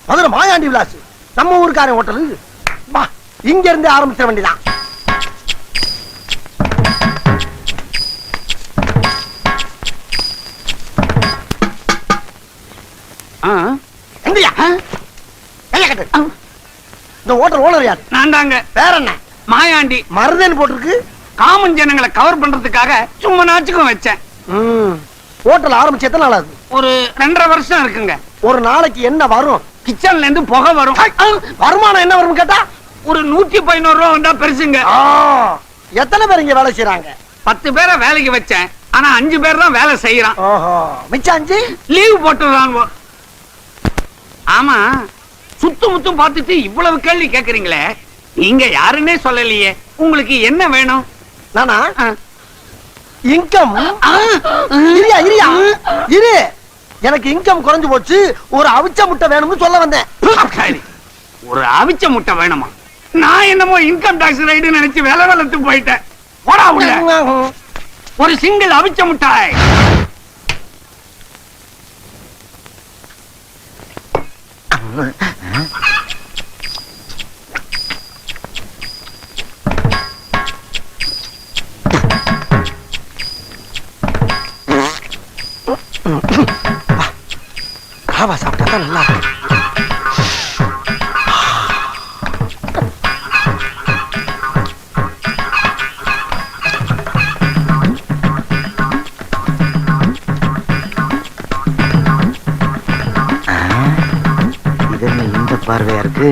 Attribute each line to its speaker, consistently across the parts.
Speaker 1: மதுரை மாயாண்டி விலாஸ் நம்ம ஊருக்காரன் ஹோட்டலு. இங்க இருந்து ஆரம்பிச்சிட வேண்டியதான். இந்த ஹோட்டல் ஓனர் யார்? நான் தாங்க. வேற என்ன? மாயாண்டி. மருதன் போட்டிருக்கு. காமன் ஜனங்களை கவர் பண்றதுக்காக சும்மா நாச்சுக்கும் வச்சேன். ஹோட்டல் ஆரம்பிச்சு எத்தனை நாள் ஆகுது? ஒரு 2.5 வருஷம் இருக்குங்க. ஒரு நாளைக்கு என்ன வரும்? கிச்சன்ல இருந்து புகை வரும். வருமானம் என்ன வரும் கேட்டா ஒரு 111 ரூபா வந்தா பெருசுங்க. எத்தனை பேர் இங்க வேலை செய்யறாங்க? 10 பேரை வேலைக்கு வச்சேன். ஆனா 5 பேர் தான் வேலை செய்யறான். மிச்சம் 5 லீவ் போட்டுறாங்க. ஆமா, சுத்து முத்தும் பார்த்துட்டு இவ்வளவு கேள்வி கேக்குறீங்களே, நீங்க யாருன்னே சொல்லலையே. உங்களுக்கு என்ன வேணும்? நானா இன்கம். இரு, எனக்கு இன்கம் குறைஞ்சு போச்சு. ஒரு அவிச்ச முட்டை வேணும்னு சொல்ல வந்தேன். ஒரு அவிச்ச முட்டை வேணுமா? நான் என்னமோ இன்கம் டாக்ஸ் ரைடு நினைச்சு வேலை வளர்த்து போயிட்டேன். போடா உள்ள. ஒரு சிங்கிள் அவிச்ச முட்டாய். ராவா சாப்பிட்டா நல்லா இருக்கும். இந்த பார்வையா இருக்கு.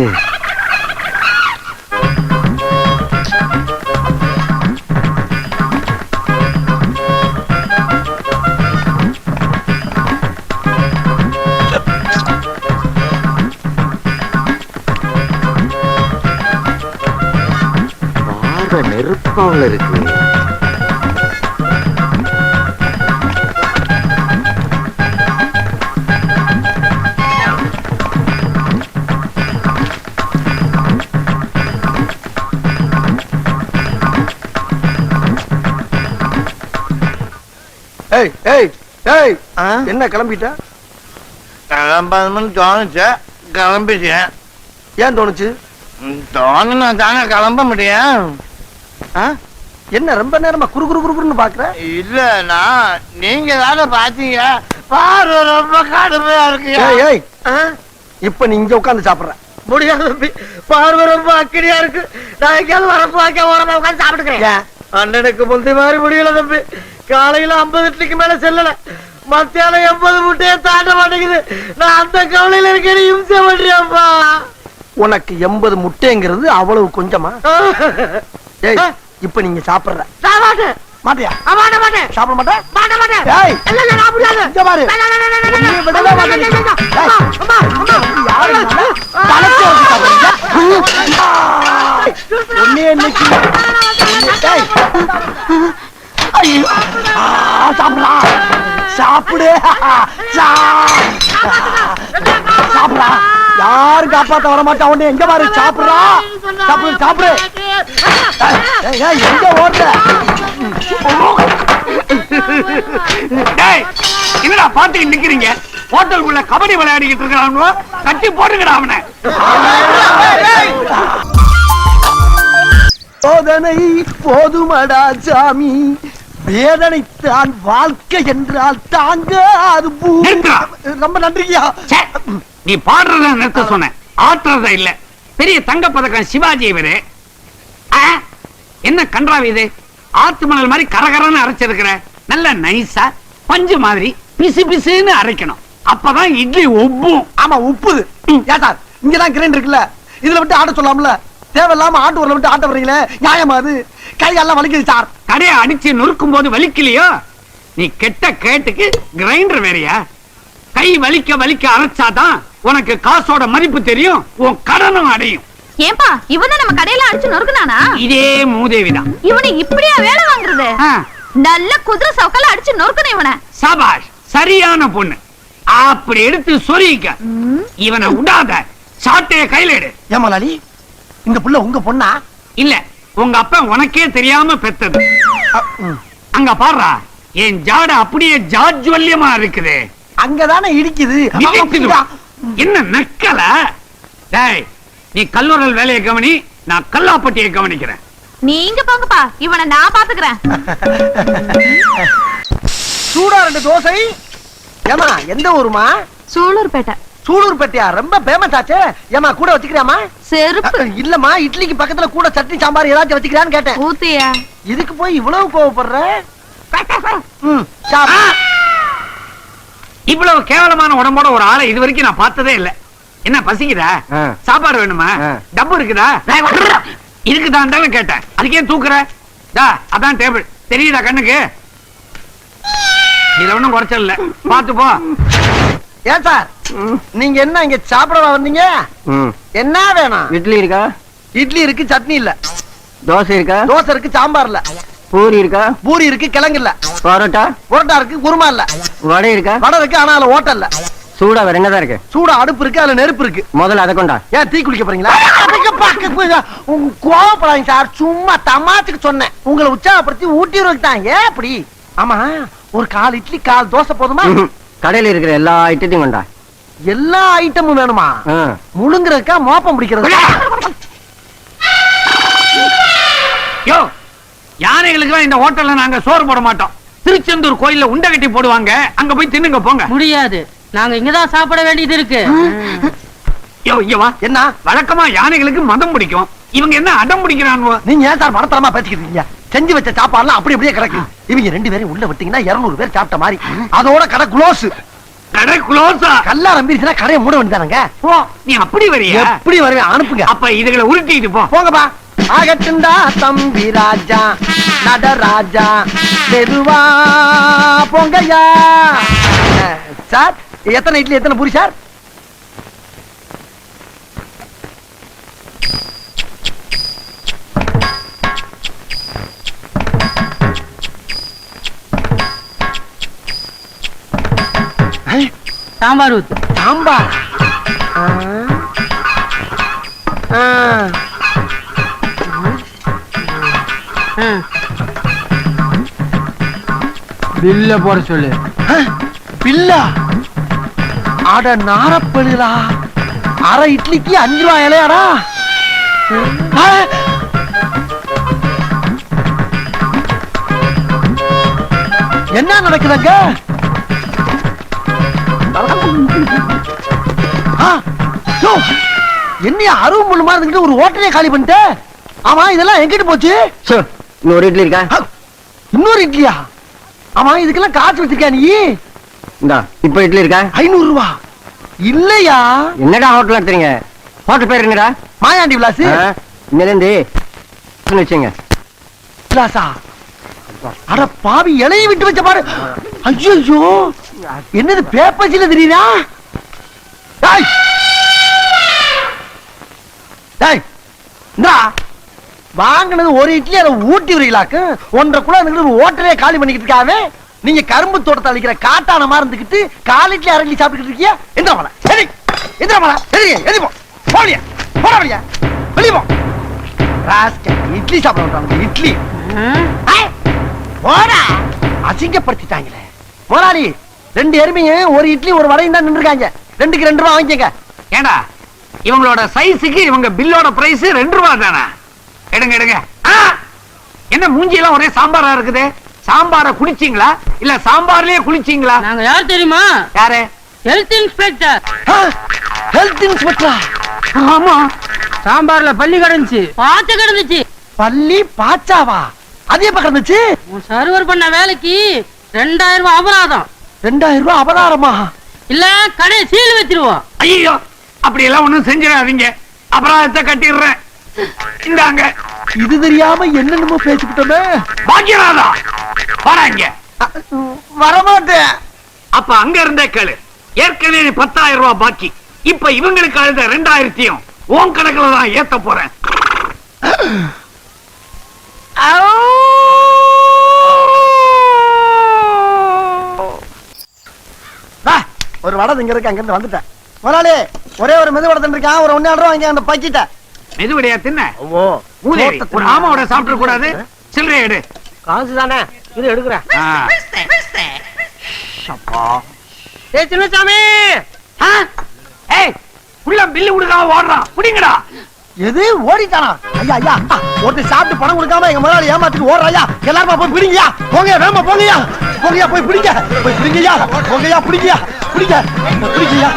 Speaker 1: பார்வை நெருப்பாவில் இருக்கு. என்ன கிளம்பிட்ட? கிளம்பணும்னு தோணுச்சு, கிளம்பிட்டேன். ஏன் தோணுச்சு? தோணுனா தானே கிளம்ப முடியும். என்ன ரொம்ப நேரமா குறு குறு குறுன்னு பாக்குற? இல்ல, நீங்க தானே பாத்தீங்க. பார்வை ரொம்ப கடுமையா இருக்கு. இப்ப நீ இங்க உட்காந்து சாப்பிடுற முடியாது தம்பி. பார்வை ரொம்ப அக்கடியா இருக்கு. நான் எங்கேயாவது வரப்பு வாக்க ஓரமா உட்காந்து சாப்பிட்டுக்கிறேன். அண்ணனுக்கு முந்தி மாதிரி முடியல தம்பி. காலையில 50 இட்லிக்கு மேல செல்லல. மத்தியானம் 80 முட்டையை தாண்ட மாட்டேங்குது. நான் அந்த கவலையில இருக்கேன். இம்சை பண்றியாப்பா. உனக்கு 80 முட்டைங்கிறது அவ்வளவு கொஞ்சமா? இப்ப நீங்க சாப்பிடுற மாட்டியா? சாப்பிட மாட்டேன். சாப்பிடு, சாப்பிடா. யாரும் காப்பாத்த வர மாட்டா. உடனே எங்க பாரு, சாப்பிடுறா. சாப்பிடு சாப்பிடு. எங்க ஓடுற? என்னடா பாத்துக்கிட்டு நிக்கிறீங்க? ஹோட்டலுக்குள்ள கபடி விளையாடிக்கிட்டு இருக்கிறாங்க. கட்டி போட்டுங்கடா அவனை. சோதனை போதுமடா சாமி, வேதனைத்தான் வாழ்க்கை என்றால் தாங்க. அது ரொம்ப நன்றியா. நீ பாடுறத நிறுத்த சொன்ன, ஆட்டுறத இல்ல. பெரிய தங்க பதக்கம் சிவாஜி இவரு. என்ன கன்றாவி இது? ஆத்து மணல் மாதிரி கரகரன்னு அரைச்சிருக்கிற. நல்ல நைஸா பஞ்சு மாதிரி பிசு பிசுன்னு அரைக்கணும். அப்பதான் இட்லி உப்பும். ஆமா உப்புது. ஏசார், இங்கதான் கிரைண்டர் இருக்குல்ல, இதுல விட்டு ஆட்ட சொல்லாமல. தேவையில்லாம ஆட்டு ஊர்ல விட்டு ஆட்ட வர்றீங்களே, நியாயமா? அது கையெல்லாம் வலிக்குது சார். கடையை அடிச்சு நொறுக்கும் போது வலிக்கலையோ? நீ கெட்ட கேட்டுக்கு கிரைண்டர் வேறையா? கை வலிக்க வலிக்க அரைச்சாதான் உனக்கு காசோட மதிப்பு தெரியும், உன் கடனும் அடையும்.
Speaker 2: ஏன்பா இவன் நம்ம கடையில அடிச்சு நொறுக்குனானா?
Speaker 1: இதே மூதேவிதான்.
Speaker 2: இவனை இப்படியா வேலை வாங்குறது? நல்ல குதிரை சவுக்கல அடிச்சு நொறுக்கணும் இவனை.
Speaker 1: சபாஷ், சரியான பொண்ணு. அப்படி எடுத்து சொரிக்க. இவனை விடாத, சாட்டைய கையில எடு. ஏமாலாளி, இந்த புள்ள உங்க பொண்ணா? இல்ல, உங்க அப்பா உனக்கே தெரியாம பெத்தது. அங்க பாடுறா, என் ஜாட அப்படியே ஜாஜ்வல்யமா இருக்குது. அங்கதானே இடிக்குது.
Speaker 3: என்ன நக்கல? டேய், நீ கல்லூரல் வேலையை கவனி, நான் கல்லாப்பட்டியை கவனிக்கிறேன்.
Speaker 2: நீங்க போங்கப்பா, இவனை நான் பாத்துக்கிறேன்.
Speaker 1: சூடா 2 தோசை. ஏமா எந்த ஊருமா?
Speaker 2: சூலூர்பேட்டை.
Speaker 1: சூலூர்பேட்டையா? ரொம்ப ஃபேமஸ் ஆச்சே. ஏமா கூட வச்சுக்கிறியாமா?
Speaker 2: செருப்பு
Speaker 1: இல்லம்மா, இட்லிக்கு பக்கத்துல கூட சட்னி சாம்பார் ஏதாச்சும் வச்சுக்கிறான்னு கேட்டேன்.
Speaker 2: ஊத்தியா?
Speaker 1: இதுக்கு போய் இவ்வளவு கோவப்படுற?
Speaker 3: இவ்வளவு கேவலமான உடம்போட ஒரு ஆளை இது வரைக்கும் நான் பார்த்ததே இல்ல. என்ன பசிக்குதா? சாப்பாடு வேணுமா? டப்பு இருக்குதா? இருக்குதான் கேட்டேன். அதுக்கே தூக்குற? அதான் டேபிள் தெரியுதா கண்ணுக்கு? இதுல ஒண்ணும் குறைச்சல் இல்ல, பாத்து போ.
Speaker 1: ஏன் சார், நீங்க என்ன இங்க சாப்பிடவா வந்தீங்க? என்ன வேணும்?
Speaker 4: இட்லி இருக்கா?
Speaker 1: இட்லி இருக்கு, சட்னி இல்ல.
Speaker 4: தோசை இருக்கா?
Speaker 1: தோசை இருக்கு, சாம்பார் இல்ல.
Speaker 4: பூரி இருக்கா?
Speaker 1: பூரி இருக்கு, கிழங்கு இல்ல.
Speaker 4: பரோட்டா?
Speaker 1: பரோட்டா இருக்கு, குருமா இல்ல.
Speaker 4: வடை இருக்கா?
Speaker 1: வடை இருக்கு, ஆனா அதுல ஓட்டல் இல்ல.
Speaker 4: சூடா வேற என்னதான் இருக்கு?
Speaker 1: சூடா அடுப்பு இருக்கு, அதுல நெருப்பு இருக்கு.
Speaker 4: முதல்ல அதை கொண்டா.
Speaker 1: ஏன் டீ குடிக்க போறீங்களா? கோவப்படாதீங்க சார், சும்மா தமாச்சுக்கு சொன்னேன். உங்களை உற்சாகப்படுத்தி ஊட்டிடுறதுக்கு தான். ஏன் அப்படி? ஆமா, ஒரு 4 இட்லி 4 தோசை போதுமா?
Speaker 4: கடையில இருக்கிற எல்லா ஐட்டத்தையும் கொண்டா.
Speaker 1: எல்லா ஐட்டமும் வேணுமா? முழுங்குறதுக்கா மோப்பம் பிடிக்கிறது?
Speaker 3: யோ, யானைகளுக்கு இந்த ஹோட்டல்ல நாங்க சோறு போட மாட்டோம். திருச்செந்தூர் கோயில்ல உண்டை கட்டி போடுவாங்க, அங்க போய் தின்னுங்க போங்க.
Speaker 5: முடியாது, நாங்க இங்கதான் சாப்பிட வேண்டியது இருக்கு.
Speaker 3: யோ, இங்க வா.
Speaker 1: என்ன
Speaker 3: வழக்கமா யானைகளுக்கு மதம் பிடிக்கும், இவங்க என்ன அடம் பிடிக்கிறாங்க?
Speaker 1: நீங்க ஏன் சார் மனத்தரமா பேசிக்கிட்டு இருக்கீங்க? செஞ்சு வச்ச சாப்பாடுலாம் அப்படி அப்படியே கிடக்கு. இவங்க 2 பேரும் உள்ள விட்டீங்கன்னா 200 பேர் சாப்பிட்ட மாதிரி. அதோட கடை க்ளோஸ்.
Speaker 3: கடை க்ளோஸா?
Speaker 1: கல்லா நம்பிருச்சுன்னா கடையை மூட வேண்டியதானங்க.
Speaker 3: ஓ, நீ அப்படி வரியா?
Speaker 1: எப்படி வருவேன்? அனுப்புங்க.
Speaker 3: அப்ப இதுகளை உருட்டிட்டு போ.
Speaker 1: போங்கப்பா. ஆகட்டுண்டா தம்பி ராஜா, நடராஜா, மெதுவா போங்கய்யா. சார், எத்தனை இட்லி எத்தனை பூரி சார்?
Speaker 5: சாம்பார் ஊத்து.
Speaker 1: சாம்பார்?
Speaker 4: பில்ல போட சொல்லு.
Speaker 1: பில்லா? அட நாரப்பழுகளா, அரை இட்லிக்கு 5 ரூபாய் இலையாடா? என்ன நடக்குதுங்க? என்ன அருவு முள்ளு மாதிரி ஒரு ஹோட்டலே காலி பண்ணிட்டு? ஆமா, இதெல்லாம் எங்கிட்டு போச்சு?
Speaker 4: இன்னொரு இட்லி இருக்கா?
Speaker 1: இன்னொரு இட்லியா? ஆமா, இதுக்கெல்லாம் காசு வச்சிருக்கா நீ?
Speaker 4: இந்தா, இப்ப இட்லி இருக்கா?
Speaker 1: 500 ரூபா இல்லையா?
Speaker 4: என்னடா ஹோட்டல் நடத்துறீங்க? ஹோட்டல் பேர் என்னடா?
Speaker 1: மாயாண்டி விலாஸ்.
Speaker 4: இன்னிலிருந்து வச்சுங்க.
Speaker 1: விலாசா? அட பாவி, இலையை விட்டு வச்ச பாரு. ஐயோ, என்னது பேப்பர்ஸ்ல தெரியுதா? டேய் டேய், இந்தா வாங்கினது ஒரு இட்லி, அதை ஊட்டி வரீங்களாக்கு 1.5 கிலோ ஒரு ஹோட்டலே காலி பண்ணிக்கிட்டு இருக்காவே. நீங்க கரும்பு தோட்டத்தை அழிக்கிற காட்டான மாதிரி இருந்துக்கிட்டு 4 இட்லி 1/2 இட்லி சாப்பிட்டுக்கிட்டு இருக்கீங்க. எந்திர மலை சரி, எந்திர மலை சரி, எதி போ போலியா, போட வழியா, வெளியே போ. இட்லி சாப்பிட விட்டாங்க. இட்லி போடா, அசிங்கப்படுத்திட்டாங்களே. முதலாளி, 2 எருமைங்க ஒரு இட்லி ஒரு வடையும் தான் நின்றுருக்காங்க. 2க்கு 2 ரூபா வாங்கிக்கங்க.
Speaker 3: ஏண்டா, இவங்களோட சைஸுக்கு இவங்க பில்லோட பிரைஸ் 2 ரூபா தானே? எடுங்க எடுங்க. என்ன மூஞ்சி எல்லாம் ஒரே சாம்பாரா இருக்குது? சாம்பார குடிச்சீங்களா இல்ல சாம்பார்லயே குளிச்சீங்களா?
Speaker 5: நாங்க யார் தெரியுமா?
Speaker 3: யாரு?
Speaker 5: Health inspector.
Speaker 1: ஹெல்த் இன்ஸ்பெக்டரா?
Speaker 3: ஆமா.
Speaker 5: சாம்பார்ல பள்ளி கிடந்துச்சு, பாச்ச கிடந்துச்சு.
Speaker 1: பள்ளி பாச்சாவா? அது எப்ப கிடந்துச்சு?
Speaker 5: சர்வர் பண்ண வேலைக்கு 2000 ரூபாய் அபராதம்.
Speaker 1: 2000 ரூபாய் அபராதமா?
Speaker 5: இல்ல கடை சீல் வச்சிருவோம்.
Speaker 3: ஐயோ, அப்படி எல்லாம் ஒண்ணும் செஞ்சிடாதீங்க, அபராதத்தை கட்டிடுறேன். இந்தாங்க.
Speaker 1: இது தெரியாம என்னென்னமோ பேசிக்கிட்டோமே.
Speaker 3: பாக்கியராதா, வராங்க.
Speaker 1: வரமாட்டேன்.
Speaker 3: அப்ப அங்க இருந்தே கேளு. ஏற்கனவே 10,000 ரூபாய் பாக்கி. இப்ப இவங்களுக்கு அழுத 2000 உன் கணக்குல தான் ஏத்த போறேன்.
Speaker 1: ஒரு வடை இங்க இருக்கு, அங்க இருந்து வந்துட்டேன். முதலாளி, ஒரே ஒரு மெது வடை இருக்கான், ஒரு 1.5 ரூபா வாங்கி அந்த பாக்கிட்ட.
Speaker 3: மெதுவடையா தின்ன? ஒரு ஆமாவோட சாப்பிட கூடாது. சில்லறை எடு.
Speaker 5: காசு தானே, இது எடுக்கிறேன்.
Speaker 3: அப்பா,
Speaker 5: சின்னசாமி,
Speaker 3: உள்ள பில்லு கொடுக்காம ஓடுறான் புடிங்கடா.
Speaker 1: எது ஓடிட்டானா? ஐயா ஐயா ஒருத்தர் சாப்பிட்டு பணம் கொடுக்காம எங்க முதலாளி ஏமாத்திட்டு ஓடுறாயா? எல்லாரும் போய் பிடிங்கயா, போங்கயா, வேகமா போங்கயா, போங்கயா, போய் பிடிங்க, போய் பிடிங்கயா, போங்கயா, பிடிங்கயா, பிடிங்க, பிடிங்கயா.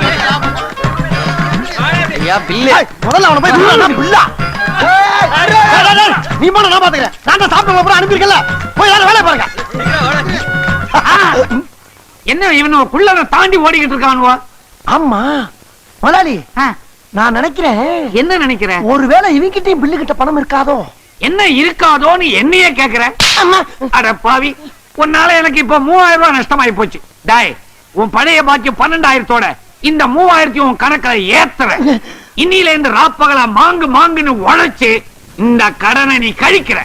Speaker 4: ஐயா பில்லு.
Speaker 1: முதல்ல அவனை போய் பிடிடா, பிள்ளா. நீ போன நான் பாத்துக்கிறேன். நான் தான் சாப்பிட்டு அப்புறம் அனுப்பியிருக்கல. போய் எல்லாரும் வேலையை பாருங்க.
Speaker 3: என்ன இவன் குள்ளத தாண்டி ஓடிக்கிட்டு இருக்கானுவா?
Speaker 1: ஆமா முதலாளி, நான் நினைக்கிறேன்.
Speaker 3: என்ன நினைக்கிற?
Speaker 1: ஒருவேளை இவங்கிட்டையும் பில்லு கிட்ட பணம் இருக்காதோ?
Speaker 3: என்ன இருக்காதோன்னு என்னையே கேக்குற? அட பாவி, உன்னால எனக்கு இப்ப 3000 ரூபாய் நஷ்டமாயி போச்சு. டாய், உன் பழைய பாக்கி 12,000 இந்த 3000 உன் கணக்குல ஏத்துற. இன்னில இருந்து ராப்பகலா மாங்குன்னு உழைச்சு இந்த கடனை நீ கழிக்கிற.